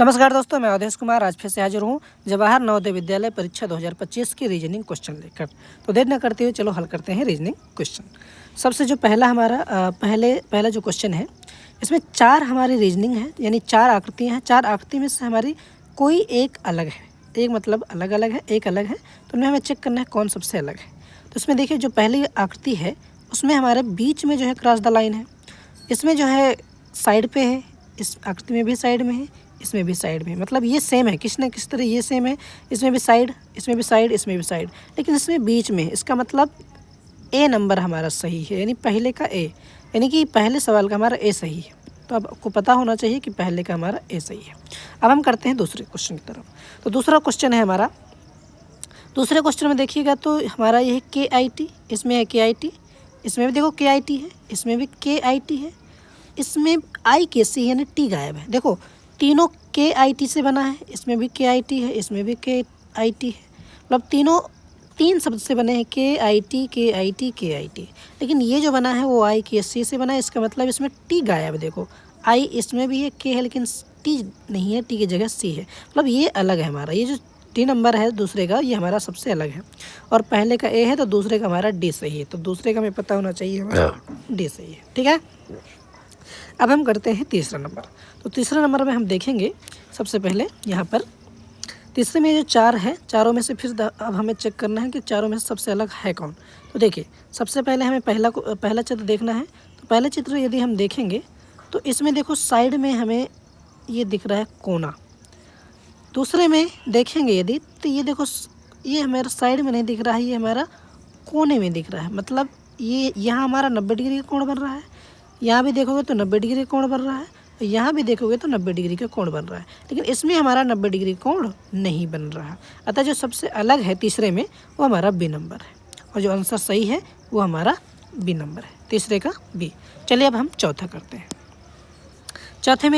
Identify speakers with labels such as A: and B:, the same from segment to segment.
A: नमस्कार दोस्तों, मैं अवधेश कुमार आज फिर से हाजिर हूँ जवाहर नवोदय विद्यालय परीक्षा 2025 की रीजनिंग क्वेश्चन लेकर। तो देर न करते हुए चलो हल करते हैं रीजनिंग क्वेश्चन। सबसे जो पहला हमारा पहला जो क्वेश्चन है, इसमें 4 हमारी रीजनिंग है, यानी 4 आकृतियाँ हैं। 4 आकृति में से हमारी कोई एक अलग है, एक मतलब अलग अलग है, एक अलग है। तो उनमें हमें चेक करना है कौन सबसे अलग है। तो इसमें देखिए, जो पहली आकृति है उसमें हमारे बीच में जो है क्रॉस द लाइन है। इसमें जो है साइड पे है, इस आकृति में भी साइड में है, इसमें भी साइड में, मतलब ये सेम है, किस न किस तरह ये सेम है। इसमें भी साइड, इसमें भी साइड, इसमें भी साइड, लेकिन इसमें बीच में है। इसका मतलब ए नंबर हमारा सही है, यानी पहले का ए, यानी कि पहले सवाल का हमारा ए सही है। तो अब आपको पता होना चाहिए कि पहले का हमारा ए सही है। अब हम करते हैं दूसरे क्वेश्चन की तरफ। तो दूसरा क्वेश्चन है हमारा, दूसरे क्वेश्चन में देखिएगा तो हमारा ये है KIT, इसमें है KIT, इसमें भी देखो KIT है, इसमें भी KIT है, इसमें आई कैसी है, यानी टी गायब है। देखो तीनों KIT से बना है, इसमें भी KIT है, इसमें भी KIT है, मतलब तीनों 3 शब्द से बने हैं, KIT KIT KIT। लेकिन ये जो बना है वो IKC से बना है। इसका मतलब इसमें टी गायब है। देखो आई इसमें भी है, K है, लेकिन टी नहीं है, टी की जगह C है, मतलब ये अलग है हमारा। ये जो टी नंबर है दूसरे का, ये हमारा सबसे अलग है। और पहले का A है तो दूसरे का हमारा D सही है। तो दूसरे का हमें पता होना चाहिए हमारा D सही है, ठीक है। अब हम करते हैं तीसरा नंबर। तो तीसरा नंबर में हम देखेंगे सबसे पहले यहाँ पर तीसरे में जो 4 है, चारों में से फिर अब हमें चेक करना है कि चारों में से सबसे अलग है कौन। तो देखिए, सबसे पहले हमें पहला चित्र देखना है। तो पहला चित्र यदि हम देखेंगे तो इसमें देखो साइड में हमें ये दिख रहा है कोना। दूसरे में देखेंगे यदि तो ये देखो, ये हमारा साइड में नहीं दिख रहा है, ये हमारा कोने में दिख रहा है। मतलब ये यहाँ हमारा 90 डिग्री का कोण बन रहा है, यहाँ भी देखोगे तो 90 डिग्री कोण बन रहा है, यहाँ भी देखोगे तो 90 डिग्री का कोण बन रहा है। लेकिन इसमें हमारा 90 डिग्री कोण नहीं बन रहा है। अतः जो सबसे अलग है तीसरे में वो हमारा B नंबर है, और जो आंसर सही है वो हमारा B नंबर है, तीसरे का B। चलिए अब हम चौथा करते हैं। चौथे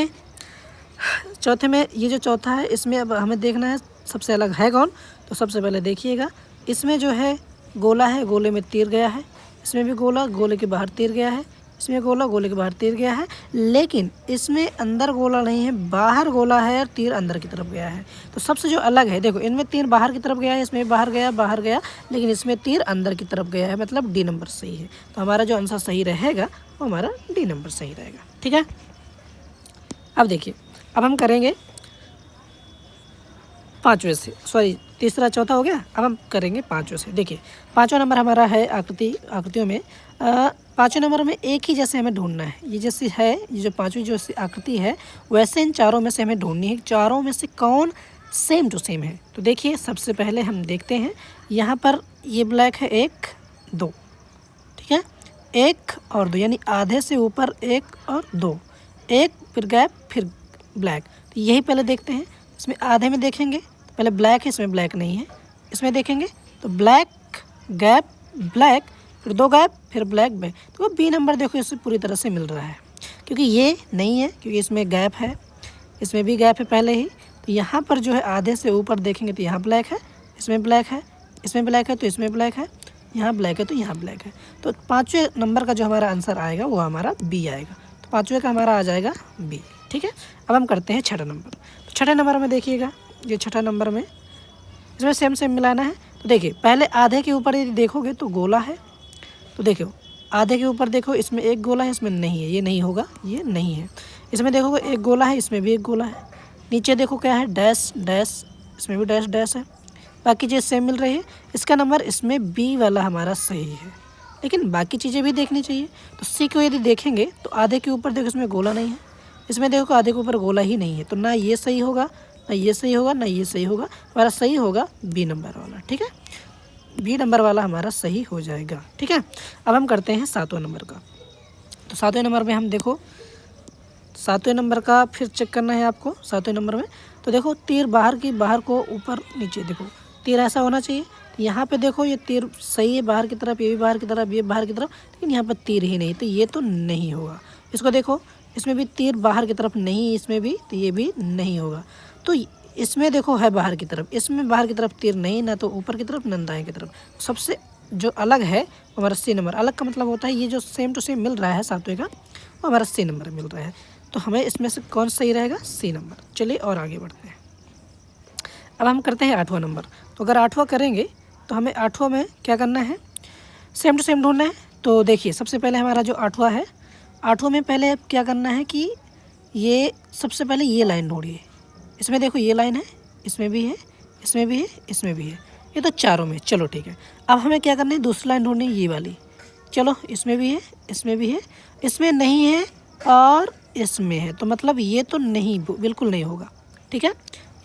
A: में ये जो चौथा है, इसमें अब हमें देखना है सबसे अलग है कौन। तो सबसे पहले देखिएगा, इसमें जो है गोला है, गोले में तीर गया है, इसमें भी गोला, गोले के बाहर तीर गया है, इसमें गोला, गोले के बाहर तीर गया है, लेकिन इसमें अंदर गोला नहीं है, बाहर गोला है और तीर अंदर की तरफ गया है। तो सबसे जो अलग है, देखो इनमें तीर बाहर की तरफ गया है, इसमें बाहर गया, लेकिन इसमें तीर अंदर की तरफ गया है, मतलब D नंबर सही है। तो हमारा जो आंसर सही रहेगा वो हमारा D नंबर सही रहेगा, ठीक है। अब देखिए, अब हम करेंगे पाँचवें से, सॉरी तीसरा चौथा हो गया, अब हम करेंगे पाँचवें से। देखिए, पाँचवा नंबर हमारा है आकृतियों में, पाँचवें नंबर में एक ही जैसे हमें ढूंढना है। ये जैसी है, ये जो पाँचवीं जो आकृति है, वैसे इन चारों में से हमें ढूंढनी है, चारों में से कौन सेम टू सेम है। तो देखिए, सबसे पहले हम देखते हैं, यहाँ पर ये ब्लैक है 1 2, ठीक है, 1 और 2, यानी आधे से ऊपर 1 और 2, 1 फिर गैप फिर ब्लैक। तो यही पहले देखते हैं। इसमें आधे में देखेंगे तो पहले ब्लैक है, इसमें ब्लैक नहीं है। इसमें देखेंगे तो ब्लैक गैप ब्लैक, फिर 2 गैप फिर ब्लैक बैक। तो B नंबर देखो इससे पूरी तरह से मिल रहा है, क्योंकि ये नहीं है, क्योंकि इसमें गैप है, इसमें भी गैप है पहले ही। तो यहाँ पर जो है आधे से ऊपर देखेंगे तो यहाँ ब्लैक है, इसमें ब्लैक है, इसमें ब्लैक है तो इसमें ब्लैक है, यहाँ ब्लैक है तो यहाँ ब्लैक है। तो पाँचवें नंबर का जो हमारा आंसर आएगा वो हमारा B आएगा। तो पाँचवें का हमारा आ जाएगा B, ठीक है। अब हम करते हैं छठा नंबर। तो छठे नंबर में देखिएगा, ये छठा नंबर में इसमें सेम मिलाना है। तो देखिए, पहले आधे के ऊपर यदि देखोगे तो गोला है, तो देखो आधे के ऊपर देखो, इसमें एक गोला है, इसमें नहीं है, ये नहीं होगा, ये नहीं है। इसमें देखोगे एक गोला है, इसमें भी एक गोला है। नीचे देखो क्या है, डैश डैश, इसमें भी डैश डैश है, बाकी चीज़ सेम मिल रही है। इसका नंबर इसमें B वाला हमारा सही है, लेकिन बाकी चीज़ें भी देखनी चाहिए। तो C को यदि देखेंगे तो आधे के ऊपर देखो इसमें गोला नहीं है, इसमें देखो आधे के ऊपर गोला ही नहीं है। तो ना ये सही होगा, ना ये सही होगा, ना ये सही होगा, हमारा सही होगा B नंबर वाला, ठीक है। B नंबर वाला हमारा सही हो जाएगा, ठीक है। अब हम करते हैं 7वें नंबर का। तो 7वें नंबर में हम देखो, 7वें नंबर का फिर चेक करना है आपको। 7वें नंबर में तो देखो तीर बाहर को ऊपर नीचे, देखो तीर ऐसा होना चाहिए। तो यहाँ पे देखो ये तीर सही है बाहर की तरफ, ये भी बाहर की तरफ, ये बाहर की तरफ, लेकिन यहाँ पर तीर ही नहीं, तो ये तो नहीं होगा। इसको देखो, इसमें भी तीर बाहर की तरफ नहीं, इसमें भी, तो ये भी नहीं होगा। तो इसमें देखो है बाहर की तरफ, इसमें बाहर की तरफ तीर नहीं, ना तो ऊपर की तरफ ना दाएं की तरफ। सबसे जो अलग है वो हमारा C नंबर। अलग का मतलब होता है ये जो सेम टू सेम मिल रहा है 7वें का, वो हमारा C नंबर मिल रहा है। तो हमें इसमें से कौन सही रहेगा, सी नंबर। चलिए और आगे बढ़ते हैं। अब हम करते हैं 8वां नंबर। तो अगर 8वां करेंगे तो हमें 8वां में क्या करना है, सेम टू सेम ढूंढना है। तो देखिए सबसे पहले हमारा जो 8वां है, 8वां में पहले अब क्या करना है कि ये सबसे पहले ये लाइन ढूंढिए। इसमें देखो ये लाइन है, इसमें भी है, इसमें भी है, इसमें भी है, ये तो चारों में। चलो ठीक है, अब हमें क्या करना है, दूसरी लाइन ढूंढनी है, ये वाली। चलो इसमें भी है, इसमें भी है, इसमें नहीं है और इसमें है, तो मतलब ये तो नहीं, बिल्कुल नहीं होगा। ठीक है,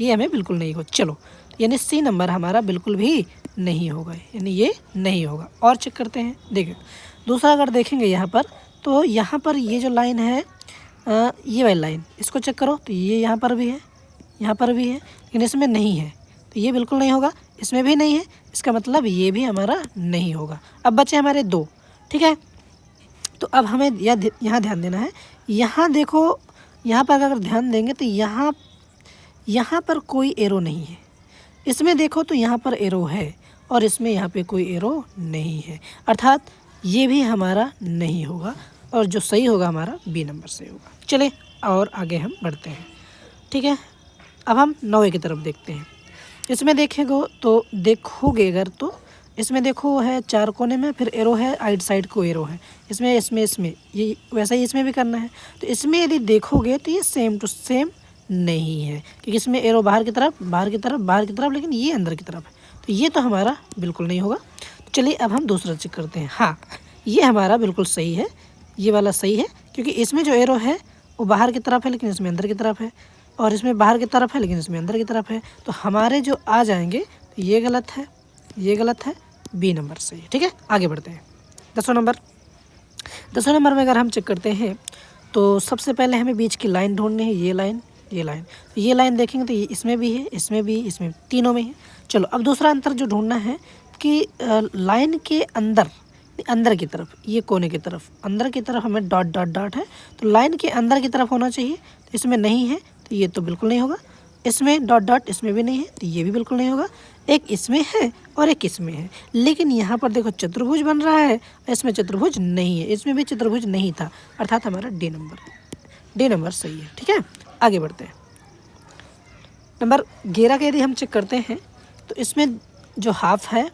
A: ये हमें बिल्कुल नहीं होगा। चलो यानी सी नंबर हमारा बिल्कुल भी नहीं होगा, यानी ये नहीं होगा। और चेक करते हैं, देखिए दूसरा अगर देखेंगे यहाँ पर, तो यहाँ पर ये जो लाइन है, ये वाली लाइन, इसको चेक करो तो ये यहाँ पर भी है, यहाँ पर भी है, लेकिन इसमें नहीं है, तो ये बिल्कुल नहीं होगा। इसमें भी नहीं है, इसका मतलब ये भी हमारा नहीं होगा। अब बचे हमारे 2। ठीक है, तो अब हमें यहाँ ध्यान देना है। यहाँ देखो, यहाँ पर अगर ध्यान देंगे तो यहाँ पर कोई एरो नहीं है। इसमें देखो तो यहाँ पर एरो है और इसमें यहाँ पे कोई एरो नहीं है, अर्थात ये भी हमारा नहीं होगा और जो सही होगा हमारा बी नंबर से होगा। चले और आगे हम बढ़ते हैं। ठीक है, अब हम 9वें की तरफ देखते हैं। इसमें देखोगे अगर तो इसमें देखो है 4 कोने में, फिर एरो है, आइट साइड को एरो है, इसमें ये वैसा ही इसमें भी करना है। तो इसमें यदि देखोगे तो ये सेम टू सेम नहीं है, क्योंकि इसमें एरो बाहर की तरफ, लेकिन ये अंदर की तरफ है, तो ये तो हमारा बिल्कुल नहीं होगा। तो चलिए अब हम दूसरा चेक करते हैं। हाँ, ये हमारा बिल्कुल सही है, ये वाला सही है, क्योंकि इसमें जो एरो है वो बाहर की तरफ है लेकिन इसमें अंदर की तरफ है, और इसमें बाहर की तरफ है लेकिन इसमें अंदर की तरफ है। तो हमारे जो आ जाएंगे तो ये गलत है, ये गलत है, बी नंबर सही है। ठीक है, आगे बढ़ते हैं। 10वां नंबर में अगर हम चेक करते हैं तो सबसे पहले हमें बीच की लाइन ढूंढनी है, ये लाइन, तो ये लाइन देखेंगे तो ये इसमें भी है, इसमें तीनों में है। चलो अब दूसरा अंतर जो ढूंढना है कि लाइन के अंदर की तरफ, ये कोने की तरफ, अंदर की तरफ हमें डॉट डॉट डॉट है, तो लाइन के अंदर की तरफ होना चाहिए, तो इसमें नहीं है, तो ये तो बिल्कुल नहीं होगा। इसमें डॉट डॉट, इसमें भी नहीं है, तो ये भी बिल्कुल नहीं होगा। एक इसमें है और एक इसमें है, लेकिन यहाँ पर देखो चतुर्भुज बन रहा है, इसमें चतुर्भुज नहीं है, इसमें भी चतुर्भुज नहीं था, अर्थात हमारा डी नंबर सही है। ठीक है, आगे बढ़ते हैं। नंबर 11 का यदि हम चेक करते हैं तो इसमें जो हाफ है,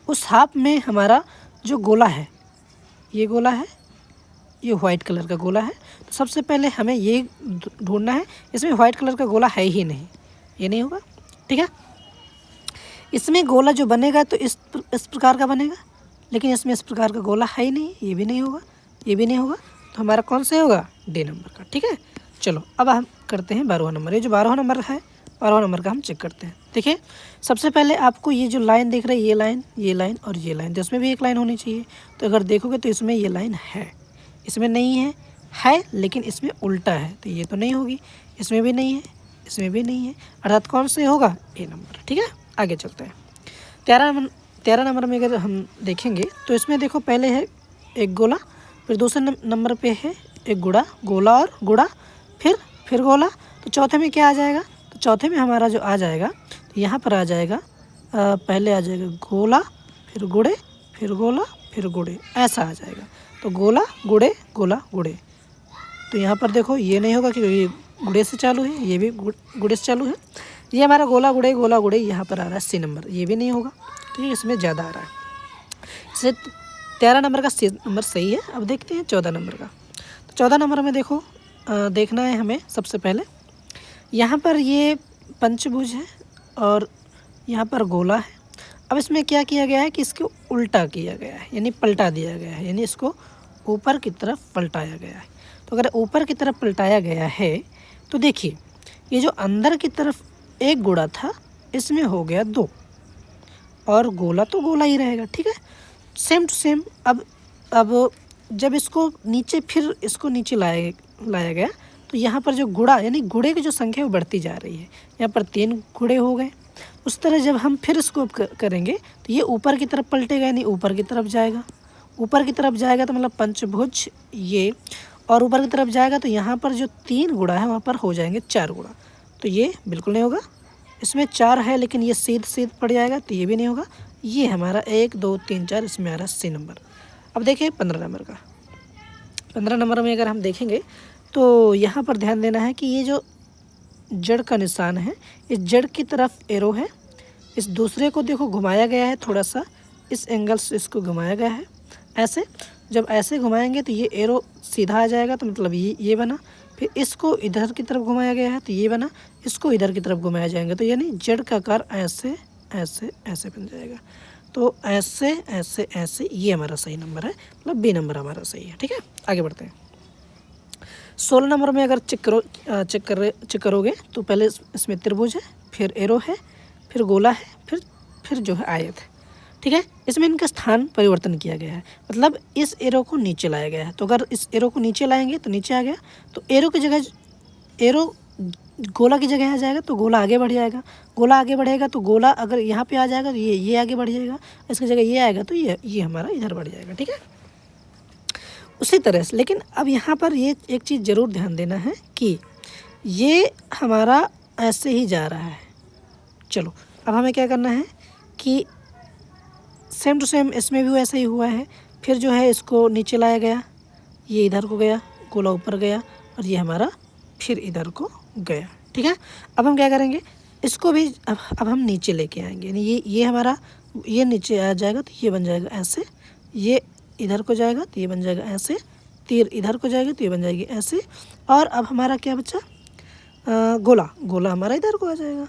A: उस हाफ में हमारा जो गोला है, ये गोला है, ये वाइट कलर का गोला है। तो सबसे पहले हमें ये ढूंढना है, इसमें वाइट कलर का गोला है ही नहीं, ये नहीं होगा। ठीक है, इसमें गोला जो बनेगा तो इस प्रकार का बनेगा, लेकिन इसमें इस प्रकार का गोला है ही नहीं, ये भी नहीं होगा, ये भी नहीं होगा, तो हमारा कौन सा होगा, डी नंबर का। ठीक है, चलो अब हम करते हैं 12वां नंबर। ये जो 12वां नंबर है, 12वां नंबर का हम चेक करते हैं। देखिए सबसे पहले आपको ये जो लाइन दिख रही है, ये लाइन और ये लाइन, तो इसमें भी एक लाइन होनी चाहिए। तो अगर देखोगे तो इसमें ये लाइन है, इसमें नहीं है लेकिन इसमें उल्टा है, तो ये तो नहीं होगी। इसमें भी नहीं है, इसमें भी नहीं है, अर्थात कौन से होगा, ए नंबर। ठीक है, आगे चलते हैं। 13 नंबर में अगर हम देखेंगे तो इसमें देखो पहले है एक गोला, फिर दूसरे नंबर पे है एक गोला और गुड़ा, फिर गोला। तो चौथे में क्या आ जाएगा, तो चौथे में हमारा जो आ जाएगा, तो यहाँ पर आ जाएगा, पहले आ जाएगा गोला, फिर गुड़े, फिर गोला, फिर गुड़े, ऐसा आ जाएगा। तो गोला गुड़े, गोला गुड़े। तो यहाँ पर देखो ये नहीं होगा क्योंकि ये गुड़े से चालू है, ये भी गुड़े से चालू है। ये हमारा गोला गुड़े यहाँ पर आ रहा है सी नंबर, ये भी नहीं होगा क्योंकि इसमें ज़्यादा आ रहा है। इससे 13 नंबर का सी नंबर सही है। अब देखते हैं 14 नंबर का। तो 14 नंबर में देखो देखना है हमें सबसे पहले, यहाँ पर ये पंचभुज है और यहाँ पर गोला है। अब इसमें क्या किया गया है कि इसको उल्टा किया गया है, यानी पलटा दिया गया है, यानी इसको ऊपर की तरफ पलटाया गया है। तो अगर ऊपर की तरफ पलटाया गया है तो देखिए ये जो अंदर की तरफ एक गुड़ा था, इसमें हो गया 2, और गोला तो गोला ही रहेगा। ठीक है, सेम टू सेम। अब जब इसको नीचे, फिर इसको नीचे लाया गया, तो यहाँ पर जो गुड़ा, यानी गुड़े की जो संख्या वो बढ़ती जा रही है। यहाँ पर 3 गुड़े हो गए। उस तरह जब हम फिर इसको करेंगे तो ये ऊपर की तरफ पलटेगा, यानी ऊपर की तरफ जाएगा। ऊपर की तरफ जाएगा तो मतलब पंचभुज ये, और ऊपर की तरफ जाएगा तो यहाँ पर जो 3 गुड़ा है वहाँ पर हो जाएंगे 4 गुड़ा। तो ये बिल्कुल नहीं होगा। इसमें 4 है लेकिन ये सीध पड़ जाएगा, तो ये भी नहीं होगा। ये हमारा 1 2 3 4 इसमें आ रहा है सी नंबर। अब देखिए 15 नंबर का। 15 नंबर में अगर हम देखेंगे तो यहाँ पर ध्यान देना है कि ये जो जड़ का निशान है, इस जड़ की तरफ एरो है, इस दूसरे को देखो घुमाया गया है थोड़ा सा, इस एंगल से इसको घुमाया गया है ऐसे। जब ऐसे घुमाएंगे तो ये एरो सीधा आ जाएगा, तो मतलब ये बना। फिर इसको इधर की तरफ घुमाया गया है तो ये बना, इसको इधर की तरफ घुमाया जाएगा तो यानी जड़ का आकार ऐसे ऐसे ऐसे बन जाएगा। तो ऐसे ऐसे ऐसे ये हमारा सही नंबर है, मतलब बी नंबर हमारा सही है। ठीक है, आगे बढ़ते हैं। 16 नंबर में अगर चेक करोगे तो पहले इसमें त्रिभुज है, फिर एरो है, फिर गोला है, फिर जो है आयत है। ठीक है, इसमें इनका स्थान परिवर्तन किया गया है, मतलब इस एरो को नीचे लाया गया है। तो अगर इस एरो को नीचे लाएंगे तो नीचे आ गया, तो एरो की जगह एरो गोला की जगह आ जाएगा तो गोला आगे बढ़ जाएगा। गोला आगे बढ़ेगा तो गोला अगर यहाँ पे आ जाएगा तो ये आगे बढ़ जाएगा, इसकी जगह ये आएगा तो ये हमारा इधर बढ़ जाएगा। ठीक है, उसी तरह से, लेकिन अब यहाँ पर ये एक चीज़ ज़रूर ध्यान देना है कि ये हमारा ऐसे ही जा रहा है। चलो अब हमें क्या करना है कि सेम टू सेम इसमें भी वैसा ही हुआ है। फिर जो है इसको नीचे लाया गया, ये इधर को गया, गोला ऊपर गया, और ये हमारा फिर इधर को गया। ठीक है, अब हम क्या करेंगे, इसको भी अब हम नीचे लेके आएंगे, यानी ये हमारा ये नीचे आ जाएगा तो ये बन जाएगा ऐसे, ये इधर को जाएगा तो ये बन जाएगा ऐसे, तीर इधर को जाएगी तो ये बन जाएगी ऐसे। और अब हमारा क्या बचा, गोला हमारा इधर को आ जाएगा।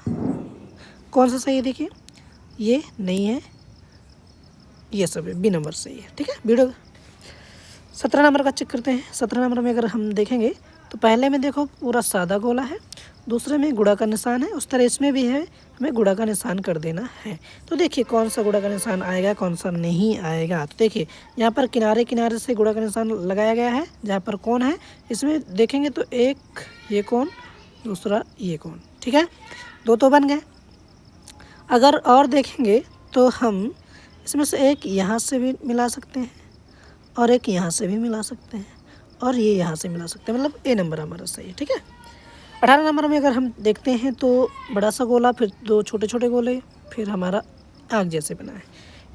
A: कौन सा सही है देखिए, ये नहीं है, ये सब है, बी नंबर सही है। ठीक है, वीडियो 17 नंबर का चेक करते हैं। 17 नंबर में अगर हम देखेंगे तो पहले में देखो पूरा सादा गोला है, दूसरे में गुड़ा का निशान है, उस तरह इसमें भी है, हमें गुड़ा का निशान कर देना है। तो देखिए कौन सा गुड़ा का निशान आएगा, कौन सा नहीं आएगा। तो देखिए यहाँ पर किनारे किनारे से गुड़ा का निशान लगाया गया है, जहाँ पर कौन है इसमें देखेंगे तो एक ये कौन, दूसरा ये कौन। ठीक है, दो तो बन गए। अगर और देखेंगे तो हम इसमें से एक यहाँ से भी मिला सकते हैं और एक यहाँ से भी मिला सकते हैं और ये यहाँ से मिला सकते हैं, मतलब ए नंबर हमारा सही है। ठीक है, 18 नंबर में अगर हम देखते हैं तो बड़ा सा गोला, फिर दो छोटे छोटे गोले, फिर हमारा आग जैसे बना है।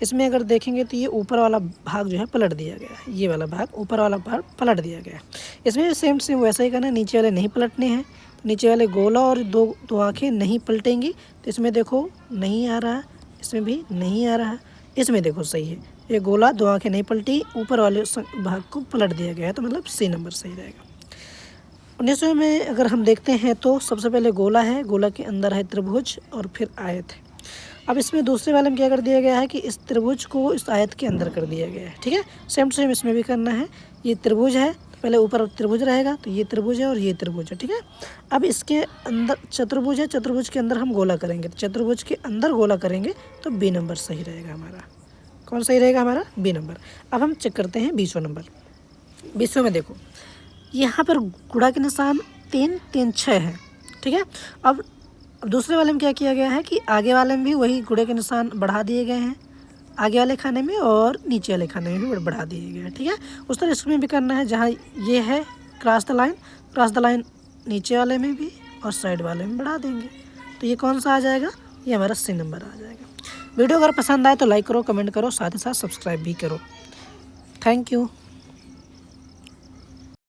A: इसमें अगर देखेंगे तो ये ऊपर वाला भाग जो है पलट दिया गया है, ये वाला भाग ऊपर वाला भाग पलट दिया गया है। इसमें सेम वैसा ही करना है, नीचे वाले नहीं पलटने हैं। तो नीचे वाले गोला और दो आँखें नहीं पलटेंगी, तो इसमें देखो नहीं आ रहा है, इसमें भी नहीं आ रहा है, इसमें देखो सही है, ये गोला दो आँखें नहीं पलटी, ऊपर वाले भाग को पलट दिया गया है, तो मतलब सी नंबर सही रहेगा। 19वें में अगर हम देखते हैं तो सबसे पहले गोला है, गोला के अंदर है त्रिभुज और फिर आयत है। अब इसमें दूसरे वाले में क्या कर दिया गया है कि इस त्रिभुज को इस आयत के अंदर कर दिया गया है। ठीक है, सेम टू सेम इसमें भी करना है। ये त्रिभुज है तो पहले ऊपर त्रिभुज रहेगा, तो ये त्रिभुज है और ये त्रिभुज है। ठीक है, अब इसके अंदर चतुर्भुज है, चतुर्भुज के अंदर हम गोला करेंगे, तो चतुर्भुज के अंदर गोला करेंगे तो बी नंबर सही रहेगा हमारा। कौन सही रहेगा हमारा, बी नंबर। अब हम चेक करते हैं 20वां नंबर। 20वें में देखो यहाँ पर गुणा के निशान 3 3 6 है। ठीक है, अब दूसरे वाले में क्या किया गया है कि आगे वाले में भी वही गुणे के निशान बढ़ा दिए गए हैं, आगे वाले खाने में और नीचे वाले खाने में भी बढ़ा दिए गए हैं। ठीक है, उस तरह इसमें भी करना है, जहाँ ये है क्रॉस द लाइन नीचे वाले में भी और साइड वाले में बढ़ा देंगे, तो ये कौन सा आ जाएगा, ये हमारा सी नंबर आ जाएगा। वीडियो अगर पसंद आए तो लाइक करो, कमेंट करो, साथ ही साथ सब्सक्राइब भी करो। Thank you.